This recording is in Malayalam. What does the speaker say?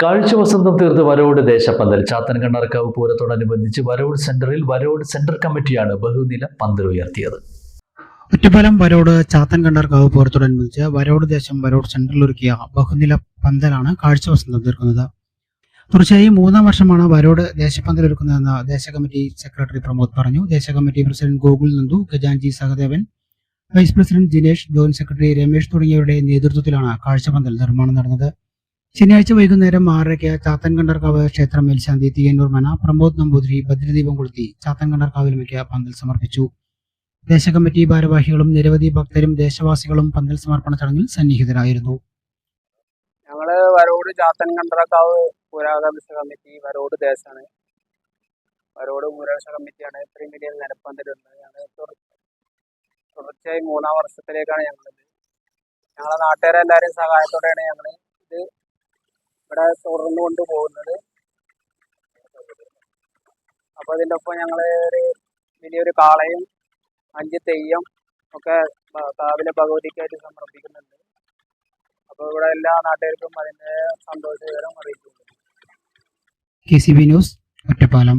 കാഴ്ചവസന്തം തീർത്ത് വരവോട് ദേശപ്പന്തൽ ചാത്തൻകണ്ണാർക്കാവ് പൂരത്തോടനുബന്ധിച്ച് വരവോട് സെന്ററിൽ വരവോട് സെന്റർ കമ്മിറ്റിയാണ് ബഹുനില പന്തൽ ഉയർത്തിയത്. ഒറ്റപ്പാലം വരവോട് ചാത്തൻകണ്ണാർക്കാവ് പൂരത്തോടനുബന്ധിച്ച് വരവോട് ദേശം വരവോട് സെന്ററിൽ ഒരുക്കിയ ബഹുനില പന്തലാണ് കാഴ്ചവസന്തം തീർക്കുന്നത്. തുടർച്ചയായി 3-ാം വർഷമാണ് വരവോട് ദേശപന്തൽ ഒരുക്കുന്നതെന്ന് ദേശകമ്മിറ്റി സെക്രട്ടറി പ്രമോദ് പറഞ്ഞു. ദേശകമ്മിറ്റി പ്രസിഡന്റ് ഗോകുൽ നന്ദു, ഖജാൻജി Sahadevan, vice president Jinesh, joint secretary Ramesh തുടങ്ങിയവരുടെ നേതൃത്വത്തിലാണ് കാഴ്ചപന്തൽ നിർമ്മാണം നടന്നത്. ശനിയാഴ്ച വൈകുന്നേരം 6:30 ചാത്തൻകണ്ണാർക്കാവ് ക്ഷേത്രം മേൽശാന്തി തീയന്നൂർ മന പ്രമോദ് നമ്പൂതിരി ഭദ്രദീപം കൊളുത്തി ചാത്തൻകണ്ണാർക്കാവിലുമയ്ക്ക് പന്തൽ സമർപ്പിച്ചു. ദേശകമ്മിറ്റി ഭാരവാഹികളും നിരവധി ഭക്തരും ദേശവാസികളും പന്തൽ സമർപ്പണ ചടങ്ങിൽ സന്നിഹിതരായിരുന്നു. ഞങ്ങള് വരവോട് ചാത്തൻകണ്ണാർക്കാവ് പുരാകർഷ കമ്മിറ്റി വരവോട് ദേശമാണ്. വരവോട് പുരാകർഷ കമ്മിറ്റിയാണ് ഇത്രയും വലിയ നിലപ്പന്തലുള്ളത്. ഞങ്ങൾ തുടർച്ചയായി 3-ാം വർഷത്തിലേക്കാണ് ഞങ്ങളിത്. ഞങ്ങളെ നാട്ടുകാരെല്ലാവരും സഹായത്തോടെയാണ് ഞങ്ങൾ ഇത് ഇവിടെ തുടർന്നു കൊണ്ടുപോകുന്നത്. അപ്പോൾ അതിൻ്റെ ഒപ്പം ഞങ്ങൾ ഒരു വലിയൊരു കാളയും 5 തെയ്യം ഒക്കെ കാവിലെ ഭഗവതിക്കായിട്ട് സമർപ്പിക്കുന്നുണ്ട്. അപ്പോൾ ഇവിടെ എല്ലാ നാട്ടുകാർക്കും അതിൻ്റെ സന്തോഷകരം അറിയിക്കുന്നു. KCB news, Ottapalam.